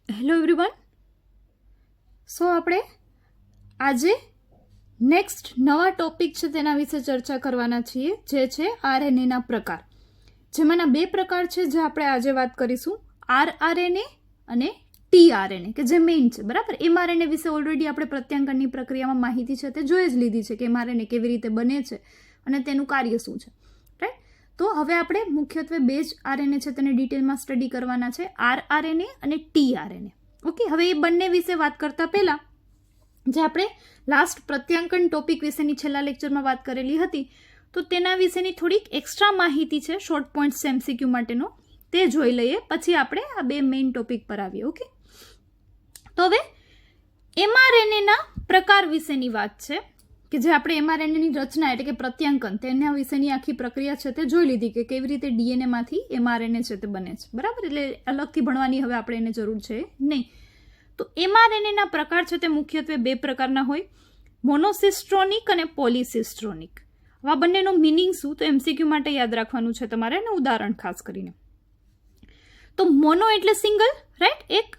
Hello everyone. સો આપણે આજે next નવા ટોપિક છે તેના વિશે ચર્ચા કરવાના છીએ, જે છે આરએનએના પ્રકાર. જેમાંના બે પ્રકાર છે જે આપણે આજે વાત કરીશું, આરઆરએનએ અને ટીઆરએનએ, કે જે મેઇન છે. બરાબર, એમઆરએનએ વિશે ઓલરેડી આપણે પ્રત્યાંકનની પ્રક્રિયામાં માહિતી છે તે જોઈ જ લીધી છે કે એમઆરએનએ કેવી રીતે બને છે અને તેનું કાર્ય શું છે. રાઈટ. તો હવે આપણે મુખ્યત્વે બે જ આરએનએ છે તેને ડિટેલમાં સ્ટડી કરવાના છે, આરઆરએનએ અને ટીઆરએનએ. ઓકે, હવે એ બંને વિશે વાત કરતા પહેલા જે આપણે લાસ્ટ પ્રત્યાંકન ટોપિક વિશેની છેલ્લા લેક્ચરમાં વાત કરેલી હતી, તો તેના વિશેની થોડીક એક્સ્ટ્રા માહિતી છે શોર્ટ પોઈન્ટ્સ એમસીક્યુ માટેનો, તે જોઈ લઈએ, પછી આપણે આ બે મેઇન ટોપિક પર આવીએ. ઓકે, તો હવે એમઆરએનએના પ્રકાર વિશેની વાત છે કે જે આપણે એમઆરએનએની રચના એટલે કે પ્રત્યાંકન તેના વિશેની આખી પ્રક્રિયા છે તે જોઈ લીધી કે કેવી રીતે ડીએનએમાંથી એમઆરએનએ છે તે બને છે. બરાબર, એટલે અલગથી ભણવાની હવે આપણે એને જરૂર છે નહીં. તો એમઆરએનએના પ્રકાર છે તે મુખ્યત્વે બે પ્રકારના હોય, મોનોસિસ્ટ્રોનિક અને પોલિસિસ્ટ્રોનિક. આ બંનેનો મિનિંગ શું, તો એમસીક્યુ માટે યાદ રાખવાનું છે તમારે, અને ઉદાહરણ ખાસ કરીને. તો મોનો એટલે સિંગલ, રાઈટ, એક.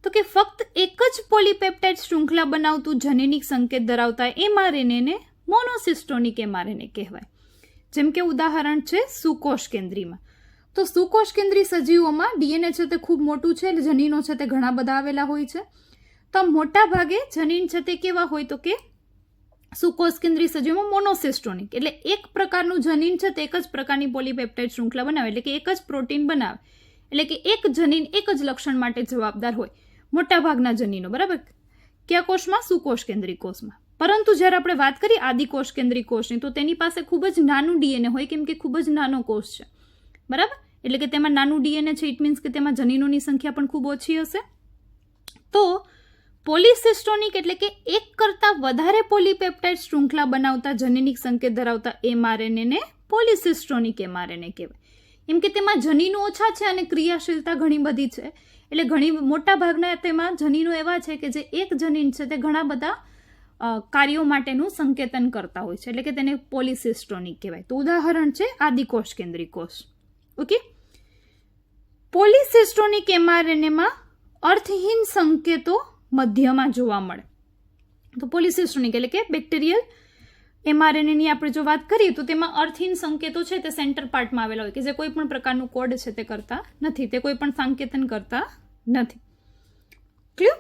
તો કે ફક્ત એક જ પોલીપેપ્ટાઇડ શૃંખલા બનાવતું જનીનિક સંકેત ધરાવતા એમઆરએનએને મોનોસિસ્ટોનિક એમઆરએનએ કહેવાય. જેમ કે ઉદાહરણ છે સુકોષ કેન્દ્રીમાં. તો સુકોષ કેન્દ્રી સજીવોમાં ડીએનએ છે તે ખૂબ મોટું છે, એટલે જનીનો છે તે ઘણા બધા આવેલા હોય છે. તો મોટા ભાગે જનીન છે તે કેવા હોય, તો કે સુકોષ કેન્દ્રી સજીવોમાં મોનોસિસ્ટોનિક, એટલે એક પ્રકારનું જનીન છે તે એક જ પ્રકારની પોલીપેપ્ટાઇડ શૃંખલા બનાવે, એટલે કે એક જ પ્રોટીન બનાવે, એટલે કે એક જનીન એક જ લક્ષણ માટે જવાબદાર હોય મોટાભાગના જનીનો. બરાબર, કયા કોષમાં? સુકોષ કેન્દ્રી કોષમાં. પરંતુ જ્યારે આપણે વાત કરીએ આદિકોષ કેન્દ્રી કોષની, તો તેની પાસે ખૂબ જ નાનું ડીએનએ હોય, કેમ કે ખૂબ જ નાનો કોષ છે. બરાબર, એટલે કે તેમાં નાનું ડીએનએ છે, ઇટ મીન્સ કે તેમાં જનીનોની સંખ્યા પણ ખૂબ ઓછી હશે. તો પોલિસિસ્ટોનિક એટલે કે એક કરતાં વધારે પોલીપેપ્ટાઇડ શૃંખલા બનાવતા જનીનિક સંકેત ધરાવતા એમઆરએનએને પોલિસિસ્ટોનિક એમઆરએનએ કહેવાય. એમ કે તેમાં જનીનો ઓછા છે અને ક્રિયાશીલતા ઘણી બધી છે, એટલે ઘણી મોટા ભાગના તેમાં જનીનો એવા છે કે જે એક જનીન છે તે ઘણા બધા કાર્યો માટેનું સંકેતન કરતા હોય છે, એટલે કે તેને પોલિસિસ્ટોનિક કહેવાય. તો ઉદાહરણ છે આદિકોષ કેન્દ્રી કોષ. ઓકે, પોલિસિસ્ટોનિક એમઆરએનએમાં અર્થહીન સંકેતો મધ્યમાં જોવા મળે. તો પોલિસિસ્ટોનિક એટલે કે બેક્ટેરિયલ એમઆરએનએની આપણે જો વાત કરીએ તો તેમાં અર્થહીન સંકેતો છે તે સેન્ટર પાર્ટમાં આવેલા હોય, કે જે કોઈ પણ પ્રકારનું કોડ છે તે કરતા નથી, તે કોઈ પણ સંકેતન કરતા નથી. ક્લિયર?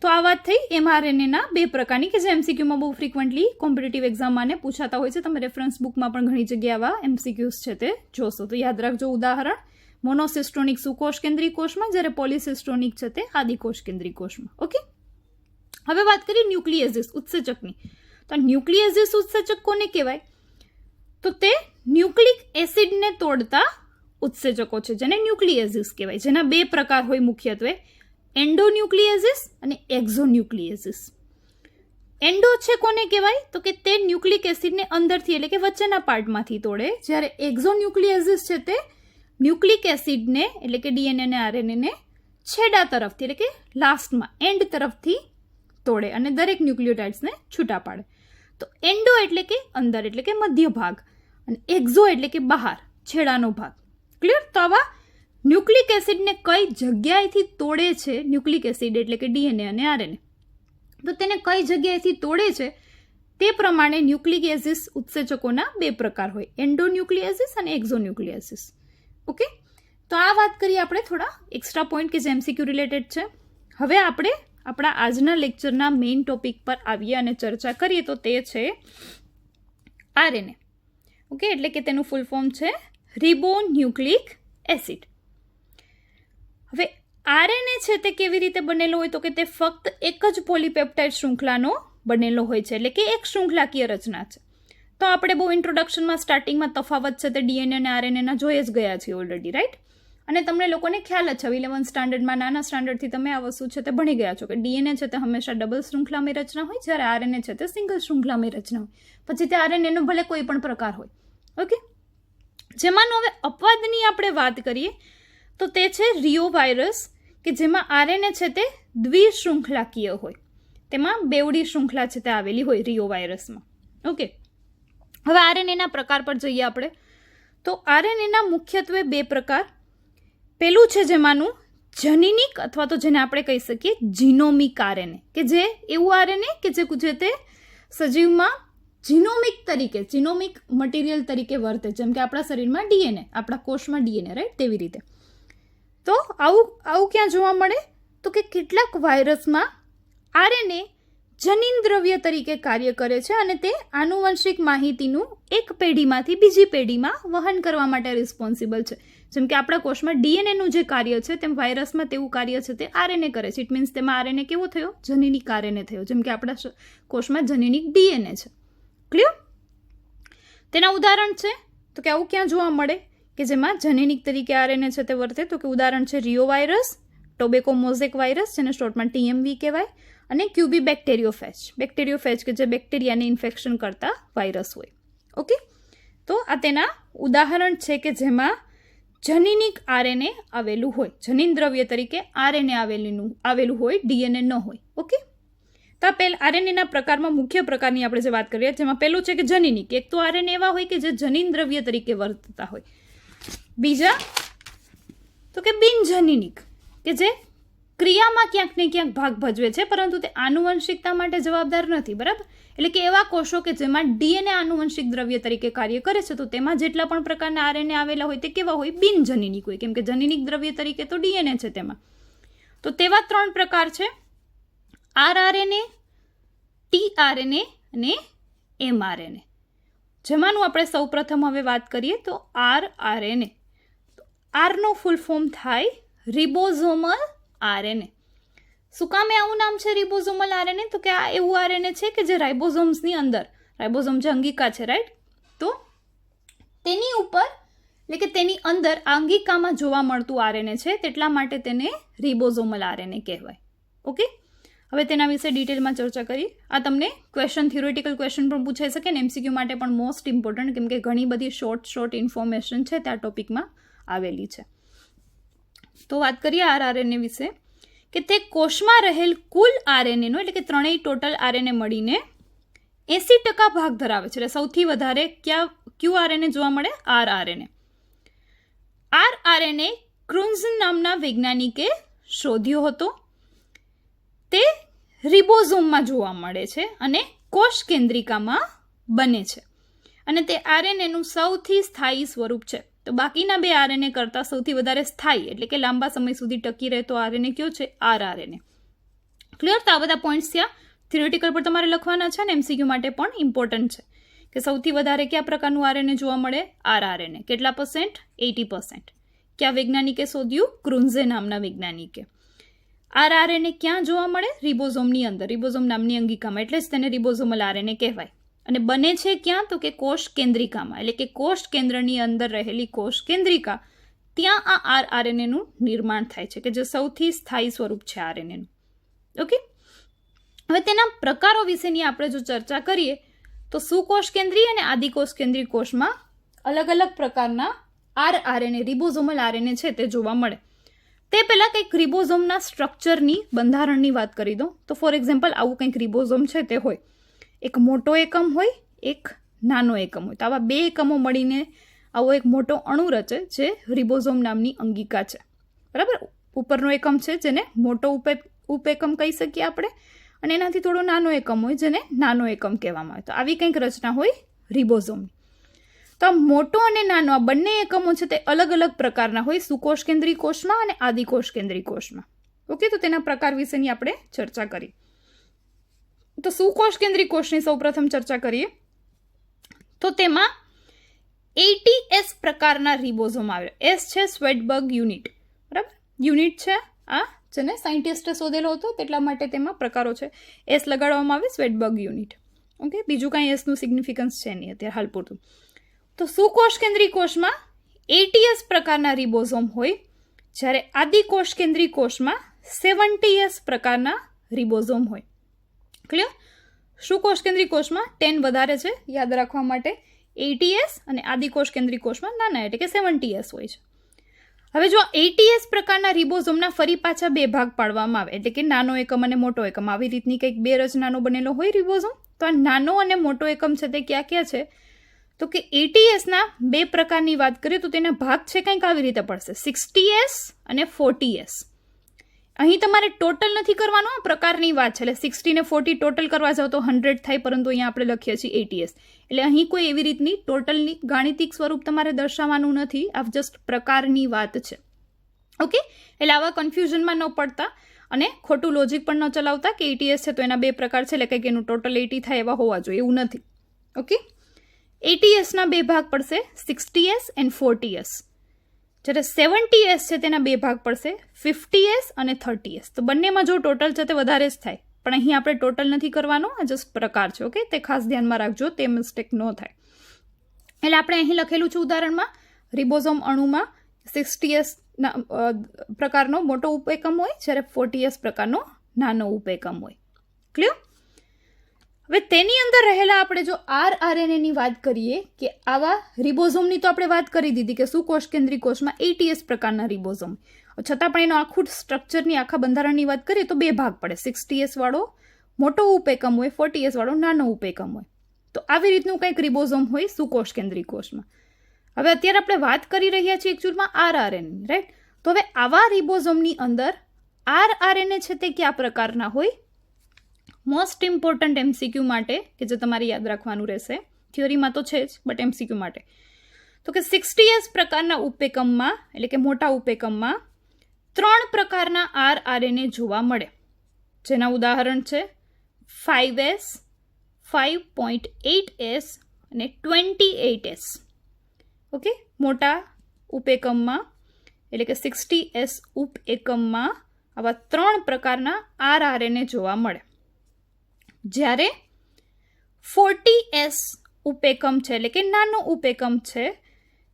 તો આ વાત થઈ એમઆરએનએના બે પ્રકારની, કે જે એમસીક્યુમાં બહુ ફ્રિકવન્ટલી કોમ્પિટિટિવ એક્ઝામમાં પૂછાતા હોય છે. તમે રેફરન્સ બુકમાં પણ ઘણી જગ્યાએ આવા એમસીક્યુઝ છે તે જોશો. તો યાદ રાખજો ઉદાહરણ, મોનોસિસ્ટોનિક સુકોષ કેન્દ્રી કોષમાં, જ્યારે પોલિસિસ્ટોનિક છે તે આદિકોષ કેન્દ્રી કોષમાં. ઓકે, હવે વાત કરીએ ન્યુક્લિયસિસ ઉત્સેચકની. તો ન્યુક્લિયસિસ ઉત્સેચક કોને કહેવાય, તો તે ન્યુક્લિક એસિડને તોડતા ઉત્સેચકો છે, જેને ન્યુક્લિયસિસ કહેવાય. જેના બે પ્રકાર હોય મુખ્યત્વે, એન્ડોન્યુક્લિયસિસ અને એક્ઝોન્યુક્લિયસિસ. એન્ડો છે કોને કહેવાય, તો કે તે ન્યુક્લિક એસિડને અંદરથી એટલે કે વચ્ચેના પાર્ટમાંથી તોડે, જ્યારે એક્ઝોન્યુક્લિયસિસ છે તે ન્યુક્લિક એસિડને એટલે કે ડીએનએ અને આરએનએને છેડા તરફથી એટલે કે લાસ્ટમાં એન્ડ તરફથી તોડે અને દરેક ન્યુક્લિયોટાઇડ્સને છૂટા પાડે. તો એન્ડો એટલે કે અંદર એટલે કે મધ્ય ભાગ, અને એક્ઝો એટલે કે બહાર છેડાનો ભાગ. ક્લિયર? તો આવા ન્યુક્લિક એસિડને કઈ જગ્યાએથી તોડે છે, ન્યુક્લિક એસિડ એટલે કે ડીએનએ અને આરએનએ, તો તેને કઈ જગ્યાએથી તોડે છે તે પ્રમાણે ન્યુક્લિક એસિડ ઉત્સેચકોના બે પ્રકાર હોય, એન્ડોન્યુક્લિયસિસ અને એક્ઝોન્યુક્લિયસિસ. ઓકે, તો આ વાત કરીએ આપણે થોડા એક્સ્ટ્રા પોઈન્ટ કે જે એમસીક્યુ રિલેટેડ છે. હવે આપણે આપણા આજના લેક્ચરના મેઇન ટોપિક પર આવીએ અને ચર્ચા કરીએ, તો તે છે આરએનએ. ઓકે, એટલે કે તેનું ફૂલ ફોર્મ છે રિબોન્યુક્લિક એસિડ. હવે આરએનએ છે તે કેવી રીતે બનેલો હોય, તો કે તે ફક્ત એક જ પોલીપેપ્ટાઇડ શૃંખલાનો બનેલો હોય છે, એટલે કે એક શૃંખલાકીય રચના છે. તો આપણે બહુ ઇન્ટ્રોડક્શનમાં સ્ટાર્ટિંગમાં તફાવત છે તે ડીએનએ અને આરએનએના જોઈ જ ગયા છીએ ઓલરેડી, રાઈટ? અને તમને લોકોને ખ્યાલ જ છે 11th સ્ટાન્ડર્ડમાં, નાના સ્ટાન્ડર્ડથી તમે આ વસ્તુ છે તે ભણી ગયા છો કે ડીએનએ છે તે હંમેશા ડબલ શૃંખલામય રચના હોય, જ્યારે આરએનએ છે તે સિંગલ શૃંખલામય રચના હોય. પછી તે આરએનએનો ભલે કોઈ પણ પ્રકાર હોય. ઓકે, જેમાંનો હવે અપવાદની આપણે વાત કરીએ તો તે છે રિયો વાયરસ, કે જેમાં આરએનએ છે તે દ્વિશૃંખલાકીય હોય, તેમાં બેવડી શૃંખલા છે તે આવેલી હોય રિયો વાયરસમાં. ઓકે, હવે આરએનએના પ્રકાર પર જઈએ આપણે. તો આરએનએના મુખ્યત્વે બે પ્રકાર. પેલું છે જેમાંનું જનીનિક અથવા તો જેને આપણે કહી શકીએ જીનોમિક આરએનએ, કે જે એવું આરએનએ કે જે તે સજીવમાં જીનોમિક મટીરિયલ તરીકે વર્તે, જેમ કે આપણા શરીરમાં ડીએનએ, આપણા કોષમાં ડીએનએ, રાઈટ, તેવી રીતે. તો આવું ક્યાં જોવા મળે? તો કે કેટલાક વાયરસમાં આરએનએ જનીન દ્રવ્ય તરીકે કાર્ય કરે છે અને તે આનુવંશિક માહિતીનું એક પેઢીમાંથી બીજી પેઢીમાં વહન કરવા માટે રિસ્પોન્સિબલ છે. જેમ કે આપણા કોષમાં ડીએનએનું જે કાર્ય છે તેમ વાયરસમાં તેવું કાર્ય છે તે આરએનએ કરે છે. ઇટ મીન્સ તેમાં આરએનએ કેવો થયો? જનીનિક આરએનએ થયો, જેમ કે આપણા કોષમાં જનીનિક ડીએનએ છે. ક્લિયર? તેના ઉદાહરણ છે તો કે આવું ક્યાં જોવા મળે કે જેમાં જનીનિક તરીકે આરએનએ છે તે વર્તે? તો કે ઉદાહરણ છે Rio virus, tobacco mosaic virus જેને શોર્ટમાં ટીએમવી કહેવાય, અને ક્યુબી બેક્ટેરિયોફેજ કે જે બેક્ટેરિયાને ઇન્ફેક્શન કરતા વાયરસ હોય. ઓકે, તો આ તેના ઉદાહરણ છે કે જેમાં જનીનિક આરએનએ આવેલું હોય, જનીન દ્રવ્ય તરીકે આરએનએ આવેલું હોય, ડીએનએ ન હોય. ઓકે, તો આ આરએનએના પ્રકારમાં મુખ્ય પ્રકારની આપણે જે વાત કરીએ, જેમાં પહેલું છે કે જનીનિક. એક તો આરએનએ એવા હોય કે જે જનીન દ્રવ્ય તરીકે વર્તતા હોય. બીજા તો કે બિનજનીનિક, કે જે ક્રિયામાં ક્યાંક ને ક્યાંક ભાગ ભજવે છે પરંતુ તે આનુવંશિકતા માટે જવાબદાર નથી. બરાબર? એટલે કે એવા કોષો કે જેમાં ડીએનએ આનુવંશિક દ્રવ્ય તરીકે કાર્ય કરે છે, તો તેમાં જેટલા પણ પ્રકારના આરએનએ આવેલા હોય તે કેવા હોય? બિનજનીનિક હોય, કેમ કે જનીનિક દ્રવ્ય તરીકે તો ડીએનએ છે તેમાં. તો તેવા 3 પ્રકાર છે: આરઆરએનએ, ટીઆરએનએ અને એમઆરએનએ. જેમાંનું આપણે સૌપ્રથમ હવે વાત કરીએ તો આરઆરએનએ. આરનો ફૂલ ફોર્મ થાય રિબોઝોમલ આરએનએ. શું કામે આવું નામ છે રિબોઝોમલ આરએનએ? તો કે આ એવું આરએનએ છે કે જે રાઇબોઝોમ્સની અંદર, રાઇબોઝોમ જે અંગિકા છે, રાઈટ, તો તેની ઉપર એટલે કે તેની અંદર અંગિકામાં જોવા મળતું આરએનએ છે, તેટલા માટે તેને રિબોઝોમલ આરએનએ કહેવાય. ઓકે, હવે તેના વિશે ડિટેલમાં ચર્ચા કરીએ. આ તમને થિયોરિટિકલ ક્વેશ્ચન પણ પૂછાઈ શકે ને એમસીક્યુ માટે પણ મોસ્ટ ઇમ્પોર્ટન્ટ, કેમ કે ઘણી બધી શોર્ટ ઇન્ફોર્મેશન છે તે આ ટોપિકમાં આવેલી છે. તો વાત કરીએ આરઆરએનએ વિશે, કે તે કોષમાં રહેલ કુલ આરએનએનો એટલે કે ત્રણેય ટોટલ આરએનએ મળીને 80% ભાગ ધરાવે છે. એટલે સૌથી વધારે ક્યુ આરએનએ જોવા મળે? આરઆરએનએ. આરઆરએનએ ક્રુન્ઝન નામના વૈજ્ઞાનિકે શોધ્યો હતો. તે રિબોઝોમમાં જોવા મળે છે અને કોષ કેન્દ્રિકામાં બને છે, અને તે આરએનએનું સૌથી સ્થાયી સ્વરૂપ છે. તો બાકીના 2 આરએનએ કરતાં સૌથી વધારે સ્થાયી એટલે કે લાંબા સમય સુધી ટકી રહેતો આરએનએ કયો છે? આરઆરએનએ. ક્લિયર? તો આ બધા પોઈન્ટ્સ ત્યાં થિયોરિટિકલ પર તમારે લખવાના છે ને એમસીક્યુ માટે પણ ઇમ્પોર્ટન્ટ છે કે સૌથી વધારે કયા પ્રકારનું આરએનએ જોવા મળે? આરઆરએનએ. કેટલા %? 80%. કયા વૈજ્ઞાનિકે શોધ્યું? ક્રુન્ઝે નામના વૈજ્ઞાનિકે. આરઆરએનએ ક્યાં જોવા મળે? રિબોઝોમની અંદર, રિબોઝોમ નામની અંગિકામાં, એટલે જ તેને રિબોઝોમલ આરએનએ કહેવાય. અને બને છે ક્યાં? તો કે કોષ કેન્દ્રિકામાં, એટલે કે કોષ કેન્દ્રની અંદર રહેલી કોષ કેન્દ્રિકા, ત્યાં આ આરઆરએનએનું નિર્માણ થાય છે, કે જે સૌથી સ્થાયી સ્વરૂપ છે આરએનએનું. ઓકે, હવે તેના પ્રકારો વિશેની આપણે જો ચર્ચા કરીએ તો સુકોષ કેન્દ્રીય અને આદિકોષ કેન્દ્રીય કોષમાં અલગ અલગ પ્રકારના આરઆરએનએ, રિબોઝોમલ આરએનએ છે તે જોવા મળે. તે પહેલાં કંઈક રિબોઝોમના સ્ટ્રક્ચરની, બંધારણની વાત કરી દો. તો ફોર એક્ઝામ્પલ આવું કંઈક રિબોઝોમ છે તે હોય, એક મોટો એકમ હોય, એક નાનો એકમ હોય. તો આવા 2 એકમો મળીને આવો એક મોટો અણુ રચે જે રિબોઝોમ નામની અંગિકા છે. બરાબર? ઉપરનો એકમ છે જેને મોટો ઉપએકમ કહી શકીએ આપણે, અને એનાથી થોડો નાનો એકમ હોય જેને નાનો એકમ કહેવામાં આવે. તો આવી કંઈક રચના હોય રિબોઝોમની. તો આ મોટો અને નાનો આ બંને એકમો છે તે અલગ અલગ પ્રકારના હોય, સુકોષ કેન્દ્રીય કોષમાં અને આદિકોષ કેન્દ્રીય કોષમાં. ઓકે, તો તેના પ્રકાર વિશેની આપણે ચર્ચા કરી. તો સુકોષ કેન્દ્રીય કોષની સૌપ્રથમ ચર્ચા કરીએ તો તેમાં 80S પ્રકારના રિબોઝોમ આવે. S છે સ્વેડબર્ગ યુનિટ. બરાબર? યુનિટ છે આ જેને સાયન્ટિસ્ટે શોધેલો હતો, તેટલા માટે તેમાં પ્રકારો છે. S લગાડવામાં આવે, સ્વેડબર્ગ યુનિટ. ઓકે, બીજું કાંઈ એસનું સિગ્નિફિકન્સ છે નહીં અત્યારે હાલ પૂરતું. તો સુકોષ કેન્દ્રીય કોષમાં 80S પ્રકારના રિબોઝોમ હોય, જ્યારે આદિકોષ કેન્દ્રીય કોષમાં 70S પ્રકારના રિબોઝોમ હોય. ક્લિયર? સુકોષ કેન્દ્રીય કોષમાં 10 વધારે છે, યાદ રાખવા માટે 80S, અને આદિકોષ કેન્દ્રીય કોષમાં નાના એટલે કે 70S હોય છે. હવે જો 80S પ્રકારના રિબોઝોમના ફરી પાછા 2 ભાગ પાડવામાં આવે, એટલે કે નાનો એકમ અને મોટો એકમ, આવી રીતની કંઈક 2 રચનાનો બનેલો હોય રિબોઝોમ. તો આ નાનો અને મોટો એકમ છે તે ક્યાં ક્યાં છે? તો કે 80Sના 2 પ્રકારની વાત કરીએ તો તેના ભાગ છે કંઈક આવી રીતે પડશે, 60S અને 40S. અહીં તમારે ટોટલ નથી કરવાનું, આ પ્રકારની વાત છે. એટલે 60 ને 40 ટોટલ કરવા જાઓ તો 100 થાય, પરંતુ અહીંયા આપણે લખીએ છીએ 80s. એટલે અહીં કોઈ એવી રીતની ટોટલની ગાણિતિક સ્વરૂપ તમારે દર્શાવવાનું નથી, આ જસ્ટ પ્રકારની વાત છે. ઓકે, એટલે આવા કન્ફ્યુઝનમાં ન પડતા અને ખોટું લોજિક પણ ન ચલાવતા કે 80s છે તો એના 2 પ્રકાર છે એટલે કંઈક એનું ટોટલ 80 થાય એવા હોવા જોઈએ, એવું નથી. ઓકે, 80sના 2 ભાગ પડશે, 60s એન્ડ 40s. જ્યારે 70s છે તેના 2 ભાગ પડશે, 50s અને 30s. તો બંનેમાં જો ટોટલ છે તે વધારે જ થાય, પણ અહીં આપણે ટોટલ નથી કરવાનો, આ જસ્ટ પ્રકાર છે. ઓકે, તે ખાસ ધ્યાનમાં રાખજો, તે મિસ્ટેક ન થાય. એટલે આપણે અહીં લખેલું છે ઉદાહરણમાં, રિબોઝોમ અણુમાં 60s પ્રકારનો મોટો ઉપએકમ હોય, જ્યારે 40s પ્રકારનો નાનો ઉપએકમ હોય. ક્લિયર? હવે તેની અંદર રહેલા આપણે જો RNA ની વાત કરીએ કે આવા રિબોઝોમની તો આપણે વાત કરી દીધી કે સુકોષ કેન્દ્રી કોષમાં 80s પ્રકારના રિબોઝોમ, છતાં પણ એનો આખું સ્ટ્રક્ચરની આખા બંધારણની વાત કરીએ તો 2 ભાગ પડે, 60s વાળો મોટો ઉપએકમ હોય, 40s વાળો નાનો ઉપએકમ હોય. તો આવી રીતનું કંઈક રિબોઝોમ હોય સુકોષ કેન્દ્રી કોષમાં. હવે અત્યારે આપણે વાત કરી રહ્યા છીએ એકચ્યુઅલમાં RNA, રાઈટ? તો હવે આવા રિબોઝોમની અંદર RNA છે તે કયા પ્રકારના હોય? મોસ્ટ ઇમ્પોર્ટન્ટ MCQ માટે કે જે તમારે યાદ રાખવાનું રહેશે, થિયરીમાં તો છે જ બટ MCQ માટે, તો કે 60s પ્રકારના ઉપએકમમાં એટલે કે મોટા ઉપએકમમાં 3 પ્રકારના RNA જોવા મળે, જેના ઉદાહરણ છે 5S, 5.8S અને 28S. ઓકે, મોટા ઉપએકમમાં એટલે કે 60S ઉપએકમમાં આવા 3 પ્રકારના RNA જોવા મળે. જ્યારે 40S ઉપએકમ છે એટલે કે નાનો ઉપએકમ છે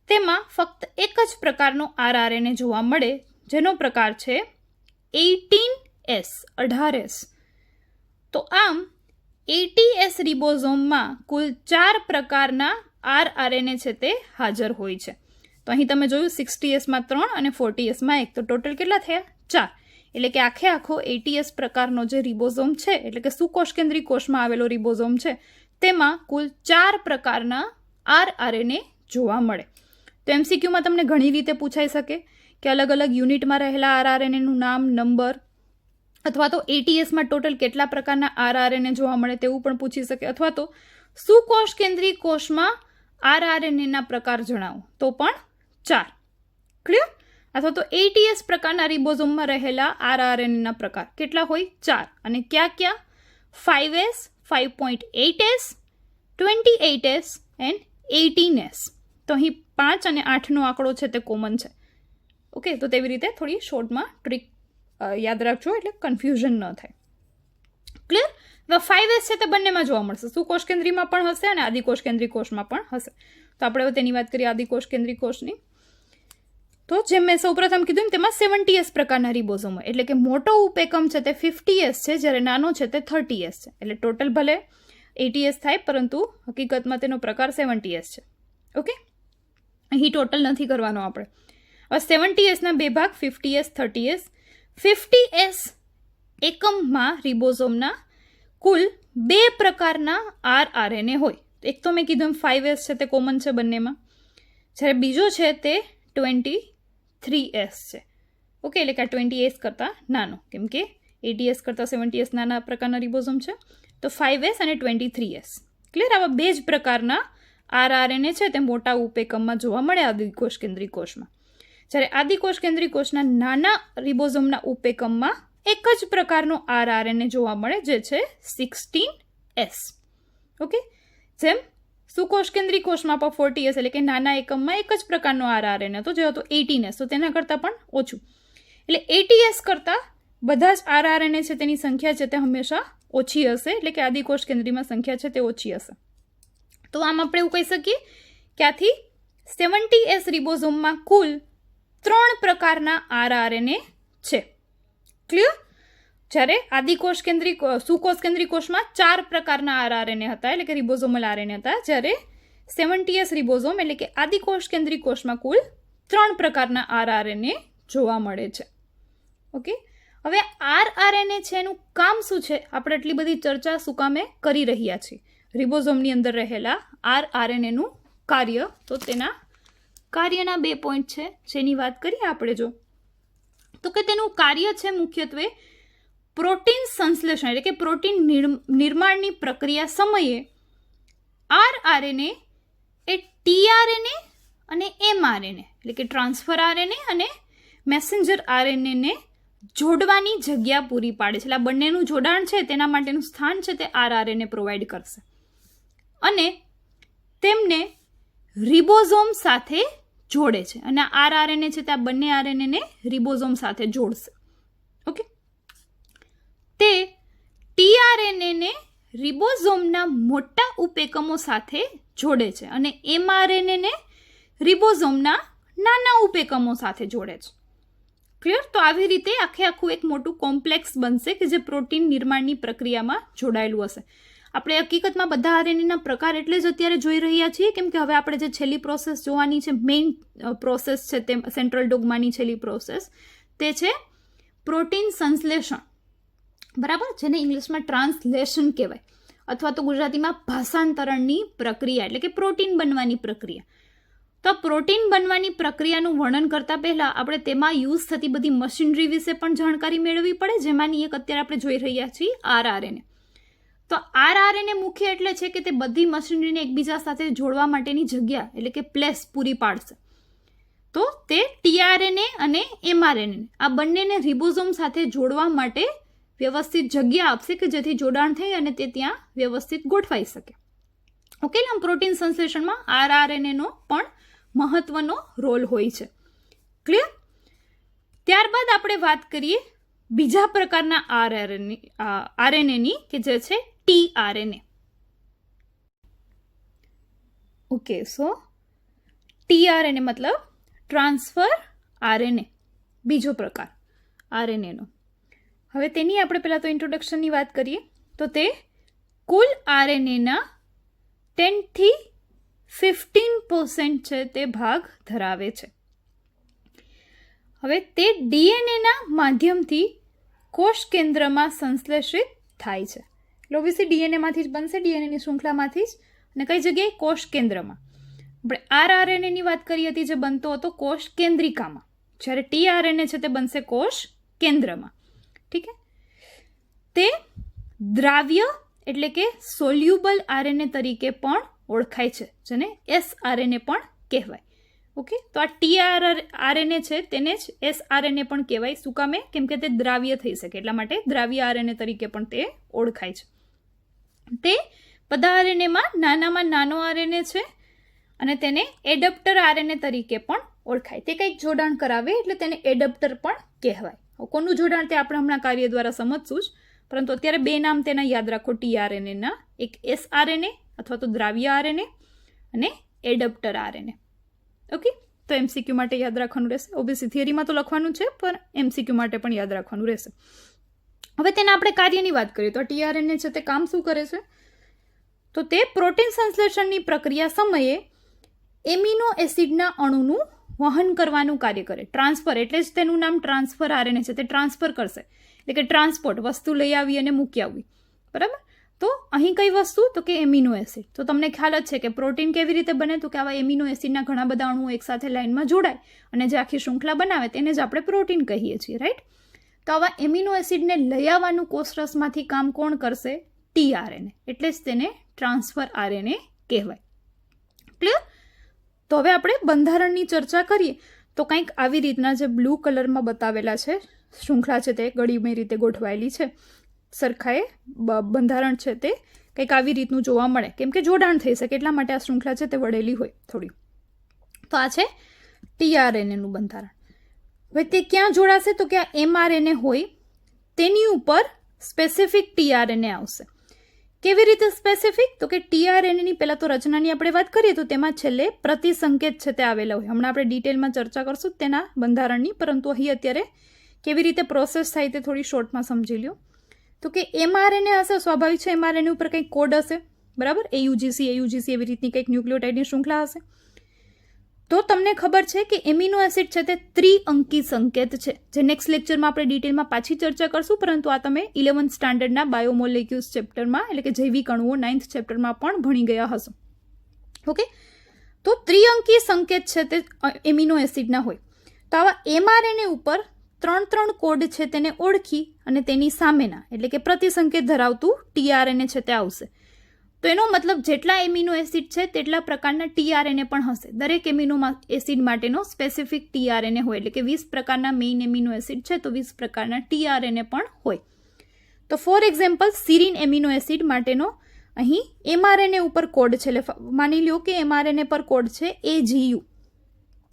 તેમાં ફક્ત એક જ પ્રકારનો RNA જોવા મળે, જેનો પ્રકાર છે 18S, 18S. તો આમ 80S રિબોઝોમમાં કુલ 4 પ્રકારના RNA છે તે હાજર હોય છે. તો અહીં તમે જોયું 60Sમાં 3 અને 40Sમાં 1, તો ટોટલ કેટલા થયા? 4. એટલે કે આખે આખો 80S પ્રકારનો જે રિબોઝોમ છે એટલે કે સુકોષ કેન્દ્રી કોષમાં આવેલો રિબોઝોમ છે તેમાં કુલ 4 પ્રકારના RNA જોવા મળે. તો MCQમાં તમને ઘણી રીતે પૂછાઈ શકે કે અલગ અલગ યુનિટમાં રહેલા RNAનું નામ, નંબર, અથવા તો 80Sમાં ટોટલ કેટલા પ્રકારના RNA જોવા મળે તેવું પણ પૂછી શકે, અથવા તો સુકોષ કેન્દ્રી કોષમાં RNAના પ્રકાર જણાવો તો પણ 4. ક્લિયર? અથવા તો 80S પ્રકારના રિબોઝોમમાં રહેલા RNAના પ્રકાર કેટલા હોય? 4. અને ક્યાં ક્યાં? 5S, 5.8S, 28S and 18S. તો અહીં 5 અને 8નો આંકડો છે તે કોમન છે. ઓકે, તો તેવી રીતે થોડી શોર્ટમાં ટ્રીક યાદ રાખજો એટલે કન્ફ્યુઝન ન થાય. ક્લિયર? હવે 5S છે તે બંનેમાં જોવા મળશે, સુકોષ કેન્દ્રીમાં પણ હશે અને આદિકોષ કેન્દ્રી કોષમાં પણ હશે. તો આપણે હવે તેની વાત કરીએ આદિકોષ કેન્દ્રી કોષની. તો જેમ મેં સૌપ્રથમ કીધું તેમાં 70S પ્રકારના રિબોઝોમ હોય, એટલે કે મોટો ઉપએકમ છે તે 50S છે, જ્યારે નાનો છે તે 30S છે. એટલે ટોટલ ભલે 80S થાય પરંતુ હકીકતમાં તેનો પ્રકાર 70S છે. ઓકે, અહીં ટોટલ નથી કરવાનો આપણે. હવે 70Sના 2 ભાગ 50S, 30S. 50S એકમમાં રિબોઝોમના કુલ 2 પ્રકારના RNA હોય. એક તો મેં કીધું 5S છે તે કોમન છે બંનેમાં, જ્યારે બીજો છે તે 23S છે. ઓકે, એટલે કે આ 20S કરતાં નાનો, કેમ કે 80S કરતાં 70S નાના પ્રકારના રિબોઝોમ છે. તો 5S અને 23S. ક્લિયર? આવા 2 જ પ્રકારના RNA છે તે મોટા ઉપએકમમાં જોવા મળે આદિકોષ કેન્દ્રી કોષમાં, જ્યારે આદિકોષ કેન્દ્રી કોષના નાના રિબોઝોમના ઉપએકમમાં એક જ પ્રકારનો RNA જોવા મળે, જે છે 16S. ઓકે, જેમ સુકોષ કેન્દ્રી કોષમાં પણ 40S એટલે કે નાના એકમમાં એક જ પ્રકારનો RNA હતો જે હતો 18S, તો તેના કરતાં પણ ઓછું. એટલે 80S કરતાં બધા જ RNA છે તેની સંખ્યા છે તે હંમેશા ઓછી હશે, એટલે કે આદિકોષ કેન્દ્રીમાં સંખ્યા છે તે ઓછી હશે. તો આમ આપણે એવું કહી શકીએ કે આથી 70S રિબોઝોમમાં કુલ 3 પ્રકારના RNA છે. ક્લિયર? જ્યારે આદિકોષ કેન્દ્રી સુકોષ કેન્દ્રી કોષમાં 4 પ્રકારના RNA હતા, એટલે કે રિબોઝોમલ RNA હતા, જ્યારે 70S રિબોઝોમ એટલે કે આદિકોષ કેન્દ્રી કોષમાં કુલ 3 પ્રકારના RNA જોવા મળે છે. ઓકે, હવે RNA છે એનું કામ શું છે? આપણે એટલી બધી ચર્ચા શું કામે કરી રહ્યા છીએ રિબોઝોમની અંદર રહેલા RNAનું કાર્ય. તો તેના કાર્યના 2 પોઈન્ટ છે જેની વાત કરીએ આપણે. જો તો કે તેનું કાર્ય છે મુખ્યત્વે પ્રોટીન સંશ્લેષણ એટલે કે પ્રોટીન નિર્માણની પ્રક્રિયા સમયે આરઆરએનએ એ ટીઆરએનએ અને એમઆરએનએ એટલે કે ટ્રાન્સફર આરએનએ અને મેસેન્જર આરએનએને જોડવાની જગ્યા પૂરી પાડે છે. એટલે આ બંનેનું જોડાણ છે તેના માટેનું સ્થાન છે તે આરઆરએનએ પ્રોવાઈડ કરશે અને તેમને રિબોઝોમ સાથે જોડે છે. અને આરઆરએનએ છે તે આ બંને આરએનએને રિબોઝોમ સાથે જોડશે. ઓકે, તે ટીઆરએનએને રિબોઝોમના મોટા ઉપેકમો સાથે જોડે છે અને એમઆરએનએને રિબોઝોમના નાના ઉપેકમો સાથે જોડે છે. ક્લિયર? તો આવી રીતે આખું એક મોટું કોમ્પ્લેક્સ બનશે કે જે પ્રોટીન નિર્માણની પ્રક્રિયામાં જોડાયેલું હશે. આપણે હકીકતમાં બધા આરએનએના પ્રકાર એટલે જ અત્યારે જોઈ રહ્યા છીએ કેમ કે હવે આપણે જે છેલ્લી પ્રોસેસ જોવાની છે, મેઇન પ્રોસેસ છે તે સેન્ટ્રલ ડોગમાની છેલ્લી પ્રોસેસ તે છે પ્રોટીન સંશ્લેષણ. બરાબર, જેને ઇંગ્લિશમાં ટ્રાન્સલેશન કહેવાય અથવા તો ગુજરાતીમાં ભાષાંતરણની પ્રક્રિયા એટલે કે પ્રોટીન બનવાની પ્રક્રિયા. તો પ્રોટીન બનવાની પ્રક્રિયાનું વર્ણન કરતા પહેલાં આપણે તેમાં યુઝ થતી બધી મશીનરી વિશે પણ જાણકારી મેળવવી પડે, જેમાંની એક અત્યારે આપણે જોઈ રહ્યા છીએ આરઆરએનએ. તો આરઆરએનએ મુખ્ય એટલે છે કે તે બધી મશીનરીને એકબીજા સાથે જોડવા માટેની જગ્યા એટલે કે પ્લેસ પૂરી પાડશે. તો તે ટીઆરએનએ અને એમઆરએનએ આ બંનેને રિબોઝોમ સાથે જોડવા માટે વ્યવસ્થિત જગ્યા આપશે કે જેથી જોડાણ થઈ અને તે ત્યાં વ્યવસ્થિત ગોઠવાઈ શકે. ઓકે, આમ પ્રોટીન સંશ્લેષણમાં આરઆરએનએનો પણ મહત્વનો રોલ હોય છે. ક્લિયર? ત્યારબાદ આપણે વાત કરીએ બીજા પ્રકારના આરએનએની કે જે છે ટીઆરએનએ. ઓકે, સો ટીઆરએનએ મતલબ ટ્રાન્સફર આરએનએ, બીજો પ્રકાર આરએનએનો. હવે તેની આપણે પહેલાં તો ઇન્ટ્રોડક્શનની વાત કરીએ તો તે કુલ આરએનએના 10 થી 15% છે તે ભાગ ધરાવે છે. હવે તે ડીએનએના માધ્યમથી કોષ કેન્દ્રમાં સંશ્લેષિત થાય છે. એટલે ઓબ્વિયસલી ડીએનએમાંથી જ બનશે, ડીએનએની શૃંખલામાંથી જ. અને કઈ જગ્યાએ? કોષ કેન્દ્રમાં. આપણે આરઆરએનએની વાત કરી હતી જે બનતો હતો કોષ કેન્દ્રિકામાં, જ્યારે ટીઆરએનએ છે તે બનશે કોષ કેન્દ્રમાં. ઠીક છે? તે દ્રાવ્ય એટલે કે સોલ્યુબલ આરએનએ તરીકે પણ ઓળખાય છે, જેને એસઆરએનએ પણ કહેવાય. ઓકે, તો આ ટીઆરએનએ છે તેને જ એસઆરએનએ પણ કહેવાય. શું કામે? કેમ કે તે દ્રાવ્ય થઈ શકે એટલા માટે દ્રાવ્ય આરએનએ તરીકે પણ તે ઓળખાય છે. તે બધા આરએનએમાં નાનામાં નાનો આરએનએ છે અને તેને એડપ્ટર આરએનએ તરીકે પણ ઓળખાય. તે કંઈક જોડાણ કરાવે એટલે તેને એડપ્ટર પણ કહેવાય. કોનું જોડાણ તે આપણે હમણાં કાર્ય દ્વારા સમજશું જ, પરંતુ અત્યારે બે નામ તેના યાદ રાખો ટીઆરએનએના, એક એસઆરએનએ અથવા તો દ્રાવ્ય આરએનએ અને એડપ્ટર આરએનએ. ઓકે, તો એમસીક્યુ માટે યાદ રાખવાનું રહેશે. ઓબ્વિયસલી થિયરીમાં તો લખવાનું છે પણ એમસીક્યુ માટે પણ યાદ રાખવાનું રહેશે. હવે તેના આપણે કાર્યની વાત કરીએ તો ટીઆરએનએ છે તે કામ શું કરે છે? તો તે પ્રોટીન સંશ્લેષણની પ્રક્રિયા સમયે એમિનો એસિડના અણુનું વહન કરવાનું કાર્ય કરે. ટ્રાન્સફર એટલે જ તેનું નામ ટ્રાન્સફર આરએનએ છે. તે ટ્રાન્સફર કરશે એટલે કે ટ્રાન્સપોર્ટ, વસ્તુ લઈ આવી અને મૂકી આવવી. બરાબર? તો અહીં કઈ વસ્તુ? તો કે એમિનો એસિડ. તો તમને ખ્યાલ જ છે કે પ્રોટીન કેવી રીતે બને? તો કે આવા એમિનો એસિડના ઘણા બધા અણુઓ એકસાથે લાઇનમાં જોડાય અને જે આખી શૃંખલા બનાવે તેને જ આપણે પ્રોટીન કહીએ છીએ. રાઈટ? તો આવા એમિનો એસિડને લઈ આવવાનું કોષરસમાંથી કામ કોણ કરશે? ટીઆરએનએ. એટલે જ તેને ટ્રાન્સફર આરએનએ કહેવાય. ક્લિયર? તો હવે આપણે બંધારણની ચર્ચા કરીએ તો કંઈક આવી રીતના જે બ્લુ કલરમાં બતાવેલા છે શૃંખલા છે તે ગળીમય રીતે ગોઠવાયેલી છે, સરખાએ બંધારણ છે તે કંઈક આવી રીતનું જોવા મળે કેમ કે જોડાણ થઈ શકે એટલા માટે આ શૃંખલા છે તે વળેલી હોય થોડી. તો આ છે ટીઆરએનએનું બંધારણ. હવે તે ક્યાં જોડાશે? તો કે આ એમઆરએનએ હોય તેની ઉપર સ્પેસિફિક ટીઆરએનએ આવશે. કેવી રીતે સ્પેસિફિક? તો કે ટીઆરએનએની પહેલાં તો રચનાની આપણે વાત કરીએ તો તેમાં છેલ્લે પ્રતિસંકેત છે તે આવેલા હોય. હમણાં આપણે ડિટેલમાં ચર્ચા કરશું તેના બંધારણની, પરંતુ અહીં અત્યારે કેવી રીતે પ્રોસેસ થાય તે થોડી શોર્ટમાં સમજી લ્યો. તો કે એમઆરએનએ હશે, સ્વાભાવિક છે એમઆરએનએ ઉપર કંઈક કોડ હશે. બરાબર? એયુજીસી એવી રીતની કંઈક ન્યુક્લિયોટાઇડની શૃંખલા હશે. તો તમને ખબર છે કે એમિનો એસિડ છે તે ત્રિઅંકી સંકેત છે, જે નેક્સ્ટ લેક્ચરમાં આપણે ડિટેલમાં પાછી ચર્ચા કરશું, પરંતુ આ તમે 11th સ્ટાન્ડર્ડના બાયોમોલેક્યુલ્સ ચેપ્ટરમાં એટલે કે જૈવિક અણુઓ 9th ચેપ્ટરમાં પણ ભણી ગયા હશો. ઓકે, તો ત્રિઅંકી સંકેત છે તે એમિનો એસિડના હોય. તો આવા એમઆરએનએ ઉપર ત્રણ કોડ છે તેને ઓળખી અને તેની સામેના એટલે કે પ્રતિસંકેત ધરાવતું ટીઆરએનએ છે તે આવશે. તો એનો મતલબ જેટલા એમિનો એસિડ છે તેટલા પ્રકારના ટીઆરએનએ પણ હશે. દરેક એમિનો એસિડ માટેનો સ્પેસિફિક ટીઆરએનએ હોય, એટલે કે 20 પ્રકારના મેઇન એમિનો એસિડ છે તો 20 પ્રકારના ટીઆરએનએ પણ હોય. તો ફોર એક્ઝામ્પલ સિરીન એમિનો એસિડ માટેનો અહીં એમઆરએનએ ઉપર કોડ છે. એટલે માની લો કે એમઆરએનએ પર કોડ છે AGU,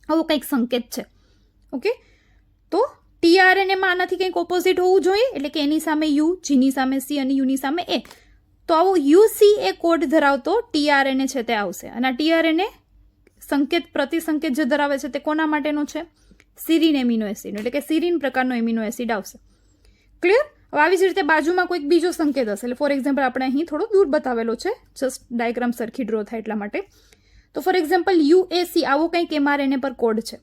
આવો કંઈક સંકેત છે. ઓકે, તો ટીઆરએનએમાં આનાથી કંઈક ઓપોઝિટ હોવું જોઈએ, એટલે કે એની સામે યુ, જીની સામે સી અને યુની સામે એ. તો આવો UCA કોડ ધરાવતો ટીઆરએનએ છે તે આવશે. અને આ ટીઆરએનએ સંકેત પ્રતિસંકેત જે ધરાવે છે તે કોના માટેનો છે? સિરીન એમિનો એસિડ, એટલે કે સિરીન પ્રકારનો એમિનો એસિડ આવશે. ક્લિયર? હવે આવી જ રીતે બાજુમાં કોઈક બીજો સંકેત હશે. એટલે ફોર એક્ઝામ્પલ આપણે અહીં થોડો દૂર બતાવેલો છે, જસ્ટ ડાયાગ્રામ સરખી ડ્રો થાય એટલા માટે. તો ફોર એક્ઝામ્પલ UAC આવો કંઈક એમઆરએનએ પર કોડ છે,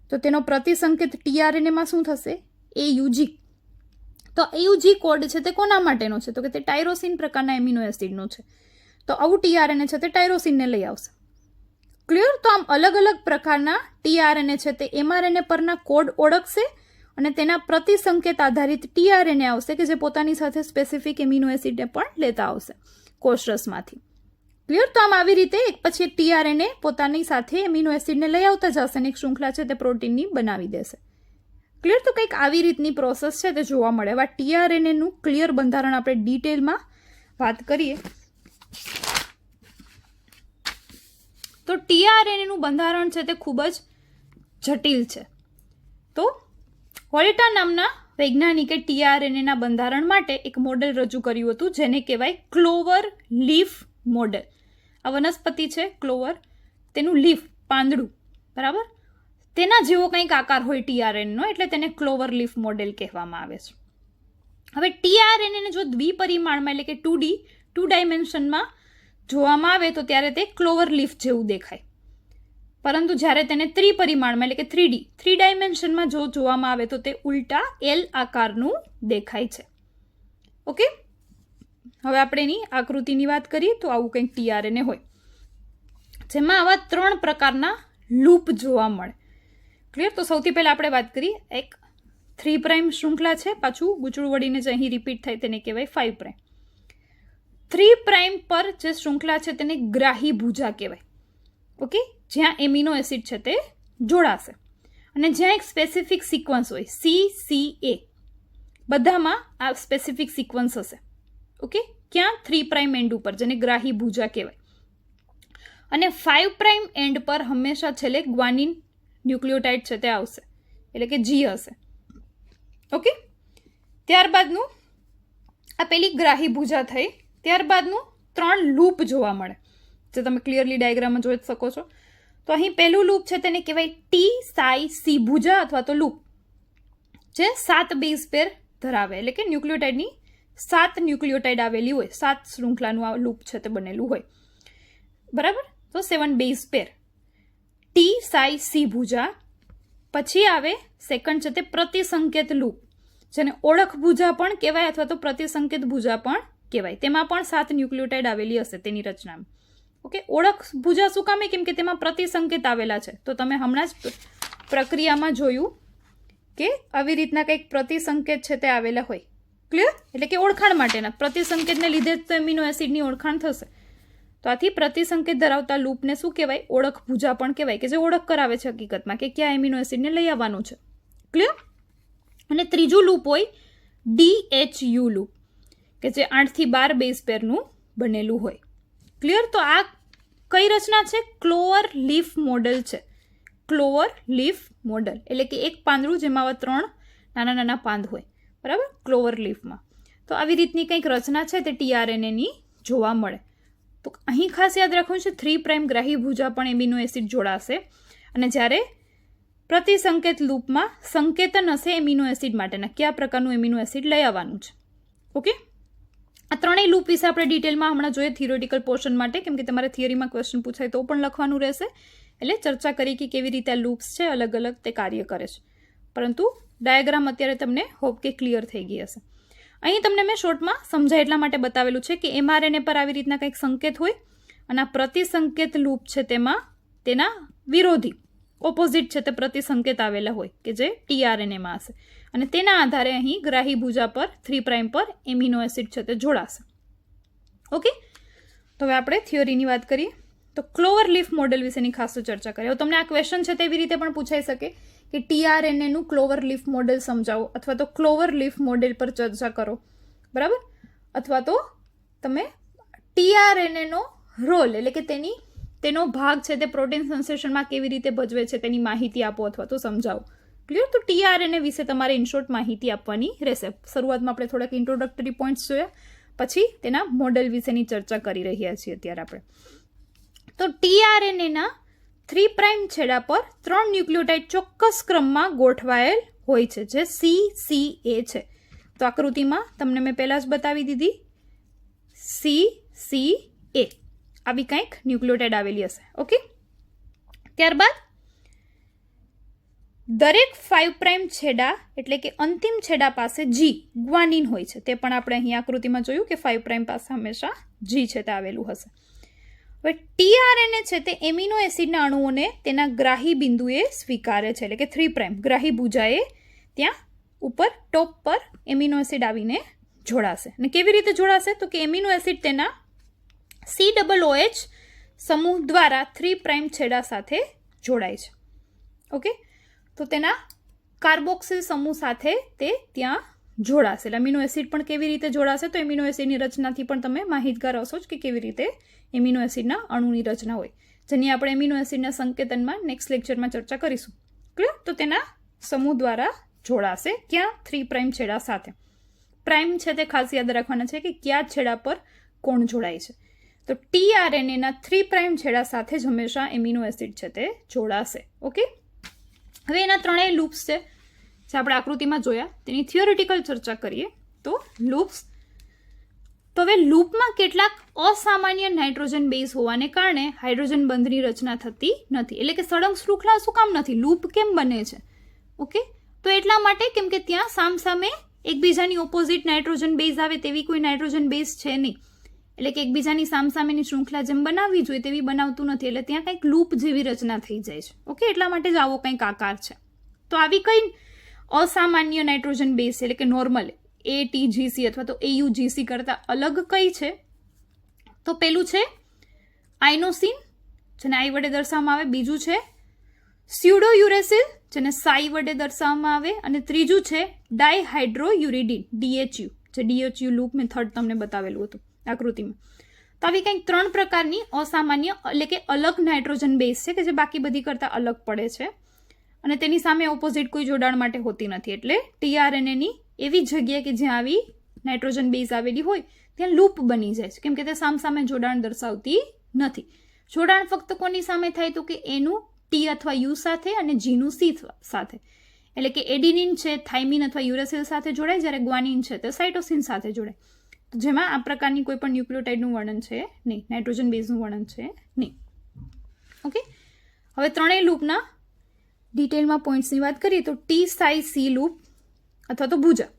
તો તેનો પ્રતિસંકેત ટીઆરએનએમાં શું થશે? AUG. તો AUG કોડ છે તે કોના માટેનો છે? તો કે તે ટાયરોસિન પ્રકારના એમિનો એસિડનો છે. તો આવું ટીઆરએનએ છે તે ટાયરોસિનને લઈ આવશે. ક્લિયર? તો આમ અલગ અલગ પ્રકારના ટીઆરએનએ છે તે એમઆરએનએ પરના કોડ ઓળખશે અને તેના પ્રતિસંકેત આધારિત ટીઆરએનએ આવશે કે જે પોતાની સાથે સ્પેસિફિક એમિનો એસિડને પણ લેતા આવશે કોષરસમાંથી. ક્લિયર? તો આમ આવી રીતે એક પછી એક ટીઆરએનએ પોતાની સાથે એમિનો એસિડને લઈ આવતા જશે અને એક શૃંખલા છે તે પ્રોટીનની બનાવી દેશે. ક્લિયર? તો કંઈક આવી રીતની પ્રોસેસ છે તે જોવા મળે. હવે ટીઆરએનએનું ક્લિયર બંધારણ આપણે ડિટેલમાં વાત કરીએ તો ટીઆરએનએનું બંધારણ છે તે ખૂબ જ જટિલ છે. તો હોલિટા નામના વૈજ્ઞાનિકે ટીઆરએનએના બંધારણ માટે એક મોડેલ રજૂ કર્યું હતું જેને કહેવાય ક્લોવર લીફ મોડેલ. આ વનસ્પતિ છે ક્લોવર, તેનું લીફ પાંદડું, બરાબર, તેના જેવો કંઈક આકાર હોય ટીઆરએનએનો, એટલે તેને ક્લોવર લીફ મોડેલ કહેવામાં આવે છે. હવે ટીઆરએનએને જો દ્વિપરિમાણમાં એટલે કે 2D 2 ડાયમેન્શનમાં જોવામાં આવે તો ત્યારે તે ક્લોવર લીફ જેવું દેખાય, પરંતુ જ્યારે તેને ત્રિપરિમાણમાં એટલે કે 3D 3 ડાયમેન્શનમાં જો જોવામાં આવે તો તે ઉલટા L આકારનું દેખાય છે. ઓકે, હવે આપણે એની આકૃતિની વાત કરીએ તો આવું કંઈક ટીઆરએનએ હોય જેમાં આવા 3 પ્રકારના લૂપ જોવા મળે. ક્લિયર? તો સૌથી પહેલાં આપણે વાત કરીએ, એક 3' શૃંખલા છે, પાછું ગૂંચળું વળીને જે અહીં રિપીટ થાય તેને કહેવાય 5'. 3' પર જે શૃંખલા છે તેને ગ્રાહી ભુજા કહેવાય. ઓકે, જ્યાં એમિનો એસિડ છે તે જોડાશે અને જ્યાં એક સ્પેસિફિક સિક્વન્સ હોય CCA, બધામાં આ સ્પેસિફિક સિક્વન્સ હશે. ઓકે, ક્યાં? 3' એન્ડ ઉપર, જેને ગ્રાહી ભુજા કહેવાય. અને 5' એન્ડ પર હંમેશા છેલ્લે ગ્વાનિન ન્યુક્લિયોટાઇડ છે તે આવશે, એટલે કે G હશે. ઓકે, ત્યારબાદનું આ પેલી ગ્રાહી ભુજા થઈ, ત્યારબાદનું 3 લૂપ જોવા મળે જે તમે ક્લિયરલી ડાયાગ્રામમાં જોઈ શકો છો. તો અહીં પહેલું લૂપ છે તેને કહેવાય T-Psi-C ભુજા અથવા તો લૂપ, જે 7 બેઝ પેર ધરાવે, એટલે કે ન્યુક્લિયોટાઇડની 7 ન્યુક્લિયોટાઇડ આવેલી હોય, 7 શૃંખલાનું આ લૂપ છે તે બનેલું હોય, બરાબર. તો 7 બેઝ પેર T-Psi-C ભુજા. પછી આવે સેકન્ડ છે તે પ્રતિસંકેત લૂપ, જેને ઓળખ ભુજા પણ કહેવાય અથવા તો પ્રતિસંકેત ભુજા પણ કહેવાય. તેમાં પણ 7 ન્યુક્લિયોટાઇડ આવેલી હશે તેની રચનામાં. ઓકે, ઓળખ ભુજા શું કામે? કેમ કે તેમાં પ્રતિસંકેત આવેલા છે. તો તમે હમણાં જ પ્રક્રિયામાં જોયું કે આવી રીતના કંઈક પ્રતિસંકેત છે તે આવેલા હોય. ક્લિયર? એટલે કે ઓળખાણ માટેના પ્રતિસંકેતને લીધે જ તો એમિનો એસિડની ઓળખાણ થશે. તો આથી પ્રતિસંકેત ધરાવતા લૂપને શું કહેવાય? ઓળખ ભુજા પણ કહેવાય, કે જે ઓળખ કરાવે છે હકીકતમાં કે ક્યાં એમિનો એસિડને લઈ આવવાનું છે. ક્લિયર? અને ત્રીજું લૂપ હોય DHU લૂપ, કે જે 8 થી 12 બેઝ પેરનું બનેલું હોય. ક્લિયર? તો આ કઈ રચના છે? ક્લોવર લીફ મોડેલ છે. ક્લોવર લીફ મોડેલ એટલે કે એક પાંદડું જેમાં આવા 3 નાના નાના પાંદ હોય, બરાબર, ક્લોવર લીફમાં. તો આવી રીતની કંઈક રચના છે તે ટીઆરએનએની જોવા મળે. તો અહીં ખાસ યાદ રાખવું છે 3' ગ્રાહી ભુજા પણ એમિનો એસિડ જોડાશે અને જ્યારે પ્રતિસંકેત લૂપમાં સંકેતન હશે એમિનો એસિડ માટેના કયા પ્રકારનું એમિનો એસિડ લઈ આવવાનું છે. ઓકે, આ ત્રણેય લૂપ વિશે આપણે ડિટેલમાં હમણાં જોઈએ થિયોરિટિકલ પોર્શન માટે, કેમ કે તમારે થિયરીમાં ક્વેશ્ચન પૂછાય તો પણ લખવાનું રહેશે. એટલે ચર્ચા કરી કે કેવી રીતે આ લૂપ્સ છે અલગ અલગ તે કાર્ય કરે છે, પરંતુ ડાયાગ્રામ અત્યારે તમને હોપ કે ક્લિયર થઈ ગઈ હશે. અહીં તમને મેં શોર્ટમાં સમજાય એટલા માટે બતાવેલું છે કે એમઆરએનએ પર આવી રીતના કંઈક સંકેત હોય અને આ પ્રતિસંકેત લૂપ છે તેમાં તેના વિરોધી ઓપોઝિટ છે તે પ્રતિસંકેત આવેલા હોય કે જે ટીઆરએનએમાં હશે અને તેના આધારે અહીં ગ્રાહી ભુજા પર 3' પર એમિનો એસિડ છે તે જોડાશે. ઓકે, તો હવે આપણે થિયરીની વાત કરીએ. તો ક્લોવર લીફ મોડેલ વિશેની ખાસ ચર્ચા કરીએ. તમને આ ક્વેશ્ચન છે તેવી રીતે પણ પૂછાઈ શકે કે tRNA નું ક્લોવર લીફ મોડેલ સમજાવો, અથવા તો ક્લોવર લીફ મોડેલ પર ચર્ચા કરો, બરાબર, અથવા તો તમે tRNA નો રોલ એટલે કે તેનો ભાગ છે તે પ્રોટીન સંશ્લેષણમાં કેવી રીતે ભજવે છે તેની માહિતી આપો અથવા તો સમજાવો. ક્લિયર? તો tRNA વિશે તમારે ઇનશોર્ટ માહિતી આપવાની રહેશે. શરૂઆતમાં આપણે થોડાક ઇન્ટ્રોડક્ટરી પોઈન્ટ્સ જોયા, પછી તેના મોડેલ વિશેની ચર્ચા કરી રહ્યા છીએ અત્યારે આપણે. તો tRNA ના 3' છેડા પર 3 ન્યુક્લિયોટાઇડ ચોક્કસ ક્રમમાં ગોઠવાયેલ હોય છે, જે CCA છે. તો આકૃતિમાં તમને મેં પહેલા જ બતાવી દીધી, CCA આવી કંઈક ન્યુક્લિયોટાઇડ આવેલી હશે. ઓકે, ત્યારબાદ દરેક 5' છેડા એટલે કે અંતિમ છેડા પાસે G ગ્વાનિન હોય છે. તે પણ આપણે અહીં આકૃતિમાં જોયું કે 5' પાસે હંમેશા G છે તે આવેલું હશે. હવે tRNA છે તે એમિનો એસિડના અણુઓને તેના ગ્રાહી બિંદુએ સ્વીકારે છે, એટલે કે 3' ગ્રાહી ભુજાએ ત્યાં ઉપર ટોપ પર એમિનો એસિડ આવીને જોડાશે. અને કેવી રીતે જોડાશે? તો કે એમિનો એસિડ તેના COOH સમૂહ દ્વારા 3' છેડા સાથે જોડાય છે. ઓકે, તો તેના કાર્બોક્સિલ સમૂહ સાથે તે ત્યાં જોડાશે. એટલે એમિનો એસિડ પણ કેવી રીતે જોડાશે? તો એમિનો એસિડની રચનાથી પણ તમે માહિતગાર હશો જ કે કેવી રીતે એમિનો એસિડના અણુની રચના હોય, જેની આપણે એમિનો એસિડના સંકેતનમાં નેક્સ્ટ લેક્ચરમાં ચર્ચા કરીશું. ક્લિયર? તો તેના સમૂહ દ્વારા જોડાશે. ક્યાં? 3' છેડા સાથે. પ્રાઇમ છે તે ખાસ યાદ રાખવાના છે કે કયા છેડા પર કોણ જોડાય છે. તો tRNA ના 3' છેડા સાથે જ હંમેશા એમિનો એસિડ છે તે જોડાશે. ઓકે, હવે એના 3 લૂપ્સ છે જે આપણે આકૃતિમાં જોયા, તેની થિયોરિટિકલ ચર્ચા કરીએ. તો લૂપ્સ, તો હવે લૂપમાં કેટલાક અસામાન્ય નાઇટ્રોજન બેઝ હોવાને કારણે હાઇડ્રોજન બંધની રચના થતી નથી. એટલે કે સળંગ શૃંખલા શું કામ નથી? લૂપ કેમ બને છે? ઓકે, તો એટલા માટે કેમ કે ત્યાં સામસામે એકબીજાની ઓપોઝિટ નાઇટ્રોજન બેઝ આવે તેવી કોઈ નાઇટ્રોજન બેઝ છે નહીં. એટલે કે એકબીજાની સામસામેની શૃંખલા જેમ બનાવવી જોઈએ તેવી બનાવતું નથી, એટલે ત્યાં કંઈક લૂપ જેવી રચના થઈ જાય છે. ઓકે, એટલા માટે જ આવો કંઈક આકાર છે. તો આવી કઈ અસામાન્ય નાઇટ્રોજન બેઝ છે, એટલે કે નોર્મલ ATGC અથવા તો AUGC કરતાં અલગ કઈ છે? તો પેલું છે આઇનોસિન, જેને I વડે દર્શાવવામાં આવે. બીજું છે સ્યુડોયુરેસિલ, જેને સાઈ વડે દર્શાવવામાં આવે. અને ત્રીજું છે ડાયહાઇડ્રોયુરિડિન, DHU, જે DHU લૂપ મેં થર્ડ તમને બતાવેલું હતું આકૃતિમાં. તો આવી કંઈક 3 પ્રકારની અસામાન્ય એટલે કે અલગ નાઇટ્રોજન બેઝ છે કે જે બાકી બધી કરતાં અલગ પડે છે અને તેની સામે ઓપોઝિટ કોઈ જોડાણ માટે હોતી નથી. એટલે tRNA ની એવી જગ્યાએ કે જ્યાં આવી નાઇટ્રોજન બેઝ આવેલી હોય ત્યાં લૂપ બની જાય છે, કેમ કે તે સામસામે જોડાણ દર્શાવતી નથી. જોડાણ ફક્ત કોની સામે થાય? તો કે એનું T અથવા U સાથે અને G નું C સાથે. એટલે કે એડિનિન છે થાઇમિન અથવા યુરેસિલ સાથે જોડાય, જ્યારે ગ્વાનિન છે તે સાઇટોસિન સાથે જોડાય. તો જેમાં આ પ્રકારની કોઈ પણ ન્યુક્લિયોટાઇડનું વર્ણન છે નહીં, નાઇટ્રોજન બેઝનું વર્ણન છે નહીં. ઓકે, હવે 3 લૂપના ડિટેલમાં પોઈન્ટ્સની વાત કરીએ તો T-Psi-C લૂપ અથવા તો ભુજા,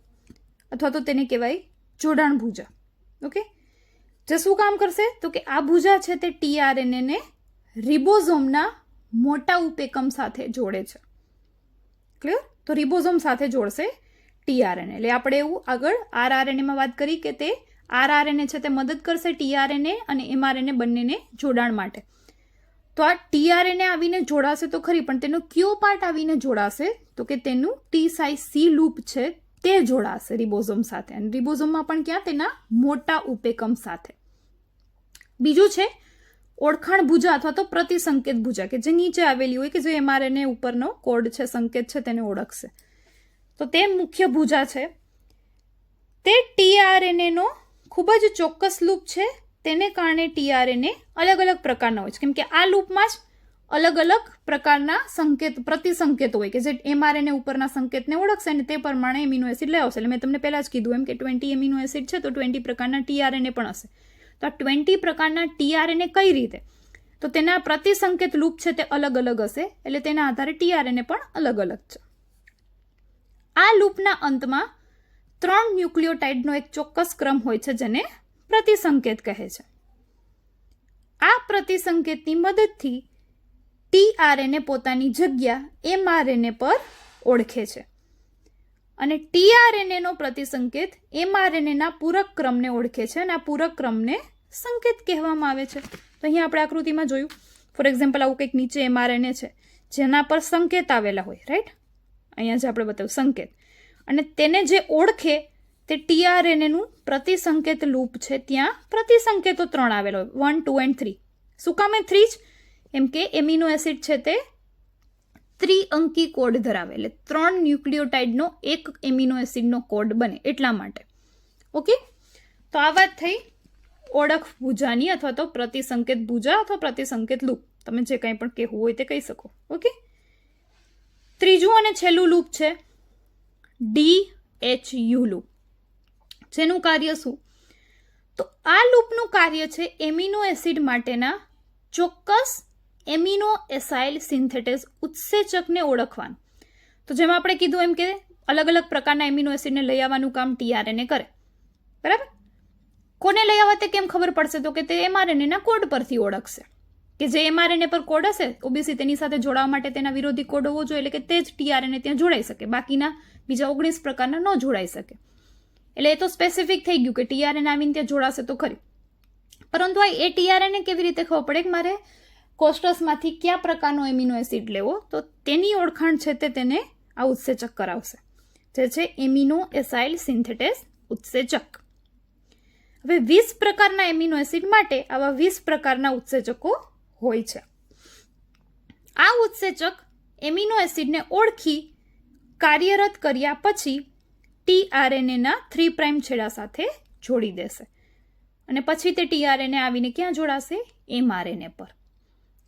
અથવા તો તેને કહેવાય જોડાણ ભુજા. ઓકે, જે શું કામ કરશે? તો કે આ ભુજા છે તે tRNA ને રિબોઝોમના મોટા ઉપેકમ સાથે જોડે છે. ક્લિયર? તો રિબોઝોમ સાથે જોડશે tRNA. એટલે આપણે એવું આગળ rRNAમાં વાત કરી કે તે rRNA છે તે મદદ કરશે tRNA અને mRNA બંનેને જોડાણ માટે. તો આ tRNA આવીને જોડાશે તો ખરી, પણ તેનો કયો પાર્ટ આવીને જોડાશે? તો કે તેનું T-Psi-C લૂપ છે તે જોડાશે રિબોઝોમ સાથે. અને રિબોઝોમમાં પણ ક્યાં? તેના મોટા ઉપેકમ સાથે. બીજું છે ઓળખાણ ભુજા અથવા તો પ્રતિસંકેત ભુજા, કે જે નીચે આવેલી હોય કે જે mRNA ઉપરનો કોડ છે, સંકેત છે, તેને ઓળખશે. તો તે મુખ્ય ભુજા છે તે tRNA નો ખૂબ જ ચોક્કસ લૂપ છે. તેને કારણે tRNA અલગ અલગ પ્રકારના હોય છે, કેમ કે આ લૂપમાં જ અલગ અલગ પ્રકારના સંકેત પ્રતિસંકેતો હોય કે જે mRNA ઉપરના સંકેતને ઓળખશે અને તે પ્રમાણે એમિનો એસિડ લઈ આવશે. એટલે મેં તમને પહેલા જ કીધું એમ કે 20 એમિનો એસિડ છે તો 20 પ્રકારના tRNA પણ હશે. તો આ 20 પ્રકારના tRNA કઈ રીતે? તો તેના પ્રતિસંકેત લૂપ છે તે અલગ અલગ હશે, એટલે તેના આધારે tRNA પણ અલગ અલગ છે. આ લૂપના અંતમાં 3 ન્યુક્લિયોટાઇડનો એક ચોક્કસ ક્રમ હોય છે જેને પ્રતિસંકેત કહે છે. આ પ્રતિસંકેતની મદદથી tRNA પોતાની જગ્યા mRNA પર ઓળખે છે. અને ટીઆરએનએ નો પ્રતિસંકેત એમઆરએનએના પૂરક ક્રમને ઓળખે છે અને આ પૂરક ક્રમને સંકેત કહેવામાં આવે છે. તો અહીંયા આપણે આકૃતિમાં જોયું, ફોર એક્ઝામ્પલ આવું કંઈક નીચે એમઆરએનએ છે જેના પર સંકેત આવેલા હોય, રાઈટ? અહીંયા જે આપણે બતાવ્યું સંકેત, અને તેને જે ઓળખે તે ટીઆરએનએનું પ્રતિસંકેત લૂપ છે. ત્યાં પ્રતિસંકેતો 3 આવેલો હોય, 1, 2 and 3. શું કામ 3 જ? એમ કે એમિનો એસિડ છે તે ત્રિઅંકી કોડ ધરાવે, એટલે 3 ન્યુક્લિયોટાઇડનો એક એમિનો એસિડનો કોડ બને એટલા માટે. ઓકે, તો આ વાત થઈ ઓળખ ભુજાની અથવા તો પ્રતિસંકેત ભુજા અથવા પ્રતિસંકેત લૂપ, તમે જે કંઈ પણ કહેવું હોય તે કહી શકો. ઓકે, ત્રીજું અને છેલ્લું લૂપ છે DHU લૂપ, જેનું કાર્ય શું? તો આ લૂપનું કાર્ય છે એમિનો એસિડ માટેના ચોક્કસ એમિનો એસાઇલ સિન્થેટેઝ ઉત્સેચકને ઓળખવાનું. તો જેમ આપણે કીધું એમ કે અલગ અલગ પ્રકારના એમિનો એસિડને લઈ આવવાનું કામ ટીઆરએનએ કરે, બરાબર? કોને લઈ આવવા તે કેમ ખબર પડશે? તો કે તે એમઆરએનએના કોડ પરથી ઓળખશે, કે જે એમઆરએનએ પર કોડ હશે ઓબીસી તેની સાથે જોડાવા માટે તેના વિરોધી કોડ હોવો જોઈએ, એટલે કે તે જ ટીઆરએનએ ત્યાં જોડાઈ શકે, બાકીના બીજા 19 પ્રકારના ન જોડાઈ શકે. એટલે એ તો સ્પેસિફિક થઈ ગયું કે ટીઆરએનએ આવીને ત્યાં જોડાશે તો ખરી. પરંતુ આ એ ટીઆરએનએ કેવી રીતે ખબર પડે કે મારે કોષ્ટસમાંથી કયા પ્રકારનો એમિનો એસિડ લેવો? તો તેની ઓળખાણ છે તે તેને આ ઉત્સેચક કરાવશે, જે છે એમિનો એસાઇલ સિન્થેટેઝ ઉત્સેચક. હવે 20 પ્રકારના એમિનો એસિડ માટે આવા 20 પ્રકારના ઉત્સેચકો હોય છે. આ ઉત્સેચક એમિનો એસિડને ઓળખી કાર્યરત કર્યા પછી ટીઆરએનએના 3' છેડા સાથે જોડી દેશે, અને પછી તે ટીઆરએનએ આવીને ક્યાં જોડાશે? એમઆરએનએ પર.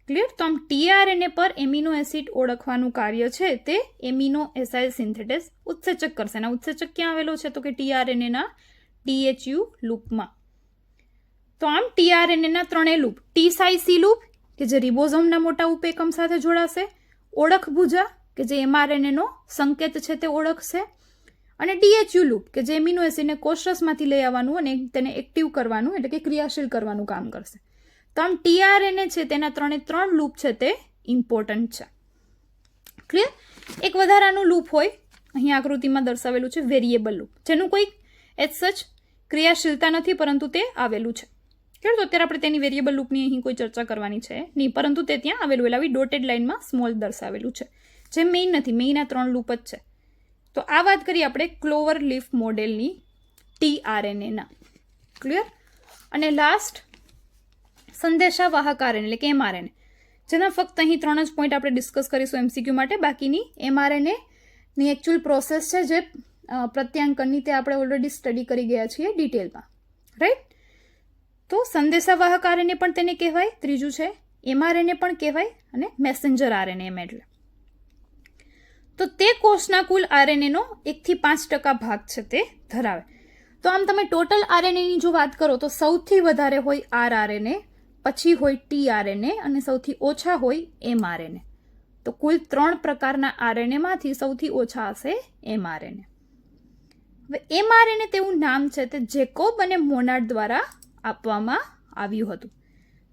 ક્લિયર? તો આમ ટીઆરએનએ પર એમિનો એસિડ ઓળખવાનું કાર્ય છે તે એમિનો એસાઇલ સિન્થેટેઝ ઉત્સેચક કરશે. અને ઉત્સેચક ક્યાં આવેલો છે? તો કે ટીઆરએનએના DHU લૂપમાં. તો આમ ટીઆરએનએના 3 લૂપ, ટી-સાઈ-સી લૂપ કે જે રિબોઝોમના મોટા ઉપએકમ સાથે જોડાશે, ઓળખ ભુજા કે જે એમઆરએનએનો સંકેત છે તે ઓળખશે, અને DHU લૂપ કે જે એમિનો એસિડને કોષરસમાંથી લઈ આવવાનું અને તેને એક્ટિવ કરવાનું એટલે કે ક્રિયાશીલ કરવાનું કામ કરશે. તો આમ ટીઆરએનએ છે તેના 3 લૂપ છે તે ઇમ્પોર્ટન્ટ છે. ક્લિયર? એક વધારાનું લૂપ હોય, અહીંયા આકૃતિમાં દર્શાવેલું છે વેરિયેબલ લૂપ, જેનું કોઈ એજ સચ ક્રિયાશીલતા નથી પરંતુ તે આવેલું છે. ક્લિયર? તો અત્યારે આપણે તેની વેરિયેબલ લૂપની અહીં કોઈ ચર્ચા કરવાની છે નહીં, પરંતુ તે ત્યાં આવેલું, એટલે આવી ડોટેડ લાઇનમાં સ્મોલ દર્શાવેલું છે, જે મેઇન નથી. મેઇનના 3 લૂપ જ છે. તો આ વાત કરીએ આપણે ક્લોવર લીફ મોડેલની ટીઆરએનએના. ક્લિયર? અને લાસ્ટ સંદેશાવાહક આરએનએ એટલે કે એમઆરએનએ, જેના ફક્ત અહીં 3 જ પોઈન્ટ આપણે ડિસ્કસ કરીશું એમસીક્યુ માટે. બાકીની એમઆરએનએની એકચ્યુઅલ પ્રોસેસ છે જે પ્રત્યાંકનની, તે આપણે ઓલરેડી સ્ટડી કરી ગયા છીએ ડિટેલમાં, રાઈટ? તો સંદેશાવાહક આરએનએ પણ તેને કહેવાય, ત્રીજું છે એમઆરએનએ પણ કહેવાય, અને મેસેન્જર આરએનએ એમ એટલે. તો તે કોષના કુલ આરએનએનો 1 થી 5% ભાગ છે તે ધરાવે. તો આમ તમે ટોટલ આરએનએની જો વાત કરો તો સૌથી વધારે હોય આરઆરએનએ, પછી હોય ટીઆરએનએ અને સૌથી ઓછા હોય એમઆરએનએ. તો કુલ 3 પ્રકારના આરએનએમાંથી સૌથી ઓછા હશે એમઆરએનએ. હવે એમઆરએનએ તેવું નામ છે તે જેકોબ અને મોનાર્ડ દ્વારા આપવામાં આવ્યું હતું.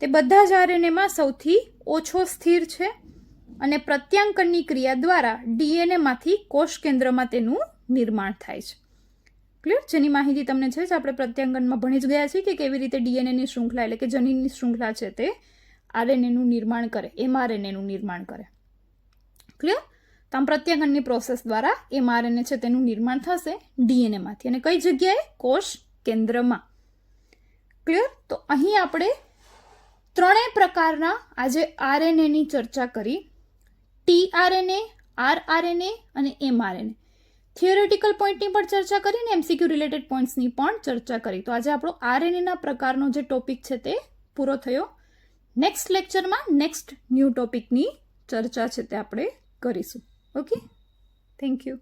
તે બધા જ આરએનએમાં સૌથી ઓછો સ્થિર છે અને પ્રત્યાંકનની ક્રિયા દ્વારા ડીએનએમાંથી કોષ કેન્દ્રમાં તેનું નિર્માણ થાય છે. ક્લિયર? જેની માહિતી તમને છે જ આપણે પ્રત્યાંકનમાં ભણી જ ગયા છીએ કે કેવી રીતે ડીએનએની શૃંખલા એટલે કે જનીનની શૃંખલા છે તે આરએનએનું નિર્માણ કરે, એમઆરએનએનું નિર્માણ કરે. ક્લિયર? તો આમ પ્રત્યાંકનની પ્રોસેસ દ્વારા એમઆરએનએ છે તેનું નિર્માણ થશે ડીએનએમાંથી, અને કઈ જગ્યાએ? કોષ કેન્દ્રમાં. ક્લિયર? તો અહીં આપણે 3 પ્રકારના આજે આરએનએની ચર્ચા કરી, ટીઆરએનએ, આરઆરએનએ અને એમઆરએનએ. થિયોરેટિકલ પોઈન્ટની પણ ચર્ચા કરી ને એમસીક્યુ રિલેટેડ પોઈન્ટ્સની પણ ચર્ચા કરી. તો આજે આપણો આરએનએના પ્રકારનો જે ટોપિક છે તે પૂરો થયો. નેક્સ્ટ લેક્ચરમાં નેક્સ્ટ ન્યૂ ટોપિકની ચર્ચા છે તે આપણે કરીશું. Okay, thank you.